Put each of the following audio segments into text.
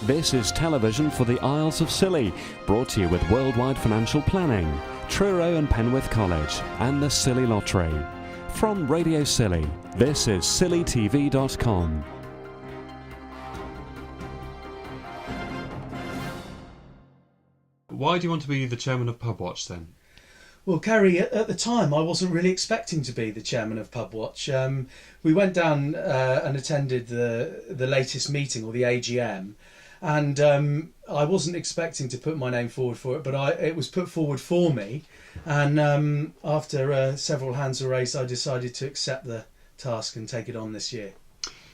This is television for the Isles of Scilly, brought to you with Worldwide Financial Planning, Truro and Penwith College, and the Scilly Lottery. From Radio Scilly, this is scillytv.com. Why do you want to be the chairman of Pubwatch then? Well, Kerry, at the time I wasn't really expecting to be the chairman of Pubwatch. We went down and attended the latest meeting, or the AGM, and I wasn't expecting to put my name forward for it, but it was put forward for me, and after several hands were raised, I decided to accept the task and take it on this year.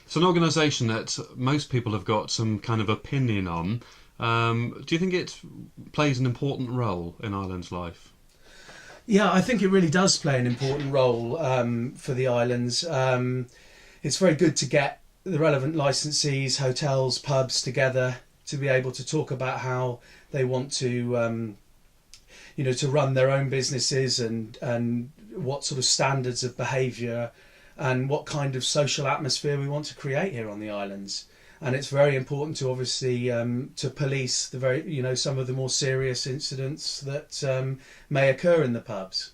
It's an organisation that most people have got some kind of opinion on. Do you think it plays an important role in Ireland's life? Yeah, I think it really does play an important role for the islands. It's very good to get the relevant licensees, hotels, pubs together to be able to talk about how they want to, to run their own businesses and what sort of standards of behaviour and what kind of social atmosphere we want to create here on the islands. And it's very important to obviously to police the some of the more serious incidents that may occur in the pubs.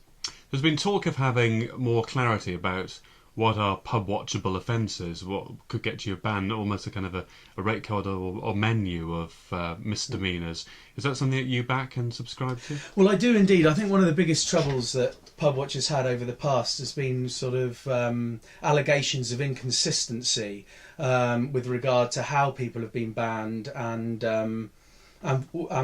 There's been talk of having more clarity about what are pub-watchable offences, what could get you a ban, almost a kind of a rate card or menu of misdemeanours. Is that something that you back and subscribe to? Well, I do indeed. I think one of the biggest troubles that Pubwatch has had over the past has been sort of allegations of inconsistency with regard to how people have been banned and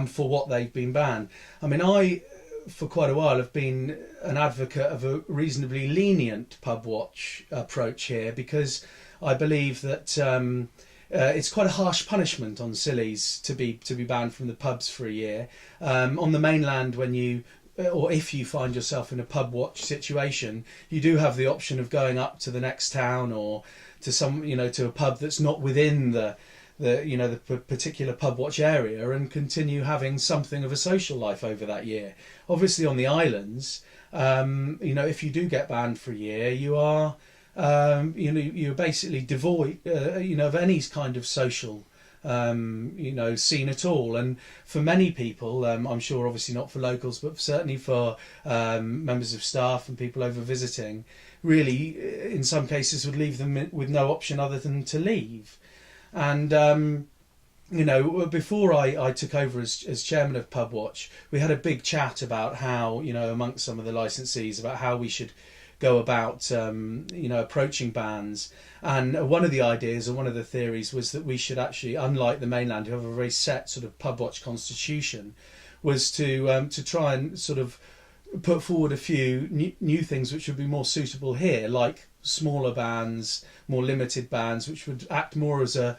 for what they've been banned. I mean, I, for quite a while, have been an advocate of a reasonably lenient Pubwatch approach here, because I believe that it's quite a harsh punishment on sillies to be banned from the pubs for a year. On the mainland, when you or if you find yourself in a Pubwatch situation, you do have the option of going up to the next town or to to a pub that's not within the particular Pubwatch area and continue having something of a social life over that year. Obviously, on the islands, if you do get banned for a year, you are, you're basically devoid, of any kind of social, scene at all. And for many people, I'm sure obviously not for locals, but certainly for members of staff and people over visiting, really, in some cases, would leave them with no option other than to leave. And before I took over as chairman of Pubwatch, we had a big chat about how, amongst some of the licensees, about how we should go about approaching bans. And one of the ideas, or one of the theories, was that we should actually, unlike the mainland, who have a very set sort of Pubwatch constitution, was to try and sort of put forward a few new things which would be more suitable here, like smaller bans, more limited bans, which would act more as a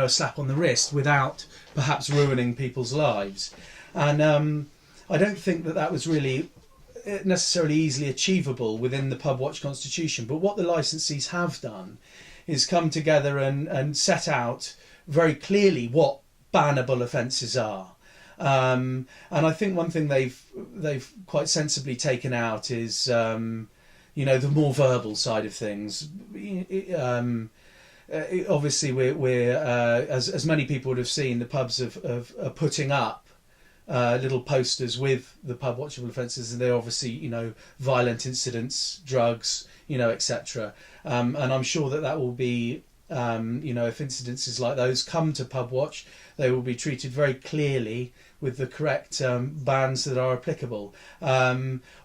slap on the wrist without perhaps ruining people's lives. And I don't think that was really necessarily easily achievable within the Pubwatch constitution. But what the licensees have done is come together and set out very clearly what bannable offences are. And I think one thing they've quite sensibly taken out is the more verbal side of things. Obviously, we're as many people would have seen, the pubs are putting up little posters with the pub-watchable offences, and they're obviously violent incidents, drugs, etc. And I'm sure that will be if incidences like those come to Pubwatch, they will be treated very clearly with the correct bans that are applicable.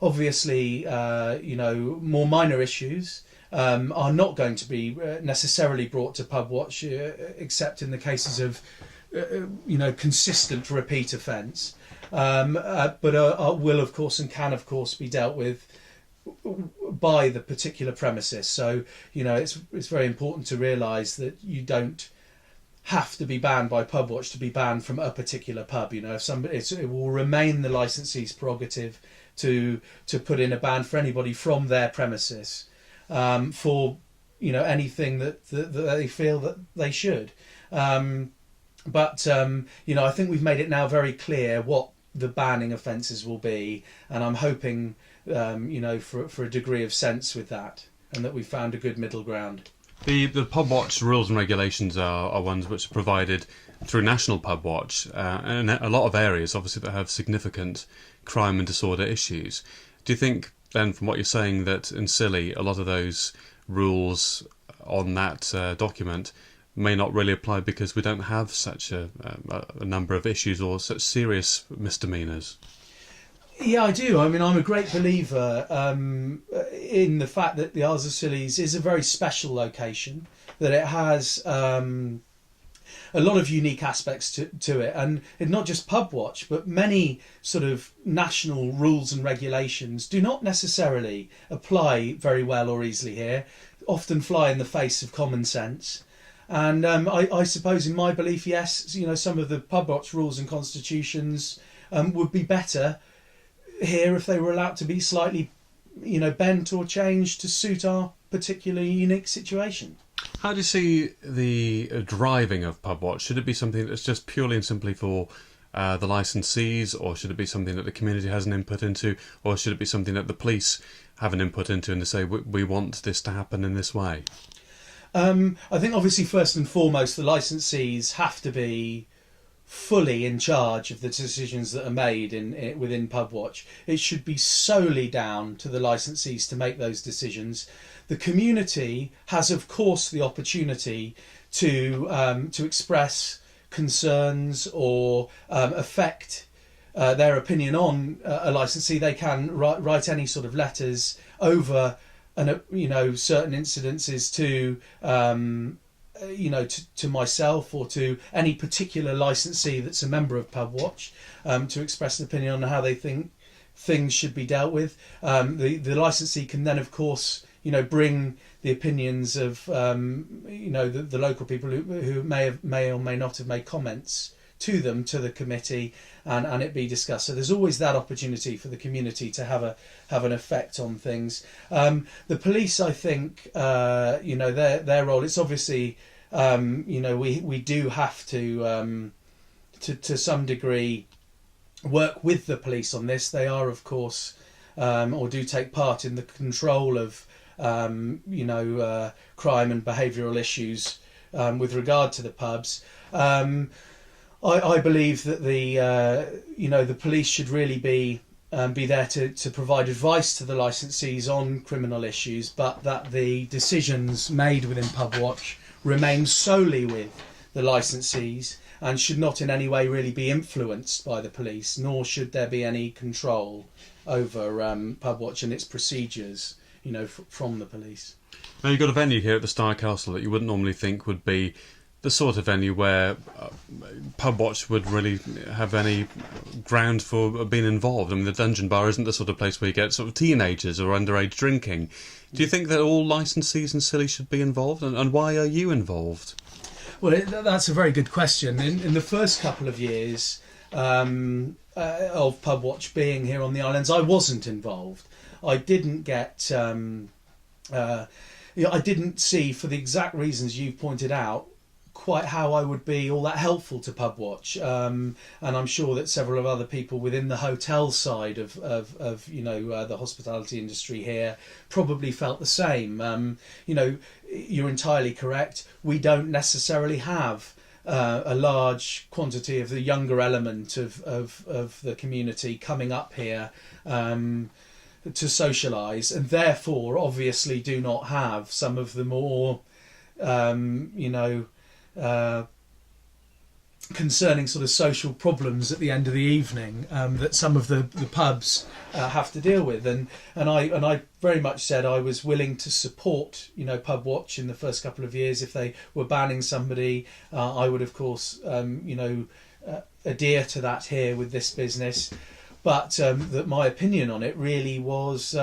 Obviously, more minor issues are not going to be necessarily brought to Pubwatch, except in the cases of consistent repeat offence, but will of course and can of course be dealt with by the particular premises. So it's very important to realise that you don't have to be banned by Pubwatch to be banned from a particular pub. If somebody, it will remain the licensee's prerogative to put in a ban for anybody from their premises for anything that they feel that they should. But I think we've made it now very clear what the banning offences will be, and I'm hoping for a degree of sense with that, and that we've found a good middle ground. The Pubwatch rules and regulations are ones which are provided through National Pubwatch, and a lot of areas, obviously, that have significant crime and disorder issues. Do you think, then, from what you're saying, that in Scilly, a lot of those rules on that document may not really apply because we don't have such a number of issues or such serious misdemeanours? Yeah, I do. I mean, I'm a great believer in the fact that the Isles of Scilly is a very special location, that it has a lot of unique aspects to it, and not just Pubwatch, but many sort of national rules and regulations do not necessarily apply very well or easily here, often fly in the face of common sense. And I suppose, in my belief, yes, some of the Pubwatch rules and constitutions would be better here if they were allowed to be slightly, bent or changed to suit our particularly unique situation. How do you see the driving of Pubwatch? Should it be something that's just purely and simply for the licensees, or should it be something that the community has an input into, or should it be something that the police have an input into and they say, we want this to happen in this way? I think obviously first and foremost the licensees have to be fully in charge of the decisions that are made within Pubwatch. It should be solely down to the licensees to make those decisions. The community has, of course, the opportunity to express concerns or affect their opinion on a licensee. They can write any sort of letters over, certain incidences to to myself or to any particular licensee that's a member of Pubwatch, to express an opinion on how they think things should be dealt with. The licensee can then, of course, bring the opinions of the local people who may or may not have made comments to the committee, and it be discussed. So there's always that opportunity for the community to have an effect on things. The police, I think, their role. It's obviously we do have to some degree work with the police on this. They are, of course, or do take part in the control of crime and behavioural issues with regard to the pubs. I believe that the police should really be there to provide advice to the licensees on criminal issues, but that the decisions made within Pubwatch remain solely with the licensees and should not in any way really be influenced by the police, nor should there be any control over Pubwatch and its procedures, from the police. Now, you've got a venue here at the Star Castle that you wouldn't normally think would be the sort of venue where Pubwatch would really have any ground for being involved. I mean, the Dungeon Bar isn't the sort of place where you get sort of teenagers or underage drinking. Do you think that all licensees in Scilly should be involved, and why are you involved? Well, that's a very good question. In the first couple of years of Pubwatch being here on the islands, I wasn't involved. I didn't get... I didn't see, for the exact reasons you've pointed out, quite how I would be all that helpful to Pubwatch, and I'm sure that several of other people within the hotel side of the hospitality industry here probably felt the same. You're entirely correct. We don't necessarily have a large quantity of the younger element of the community coming up here to socialise, and therefore obviously do not have some of the more concerning sort of social problems at the end of the evening that some of the pubs have to deal with, and I very much said I was willing to support Pubwatch in the first couple of years. If they were banning somebody, I would of course adhere to that here with this business, but that my opinion on it really was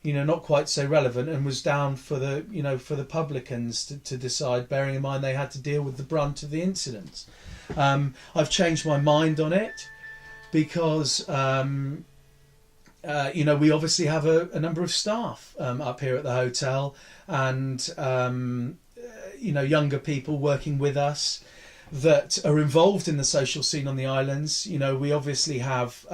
not quite so relevant, and was down for the publicans to decide, bearing in mind they had to deal with the brunt of the incidents. I've changed my mind on it because we obviously have a number of staff up here at the hotel, and younger people working with us that are involved in the social scene on the islands. We obviously have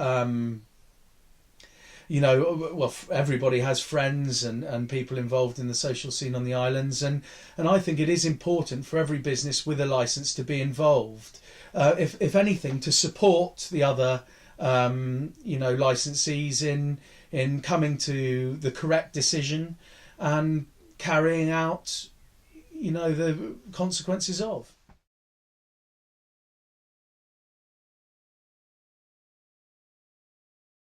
everybody has friends and people involved in the social scene on the islands, and I think it is important for every business with a licence to be involved, if anything, to support the other licensees in coming to the correct decision and carrying out the consequences of.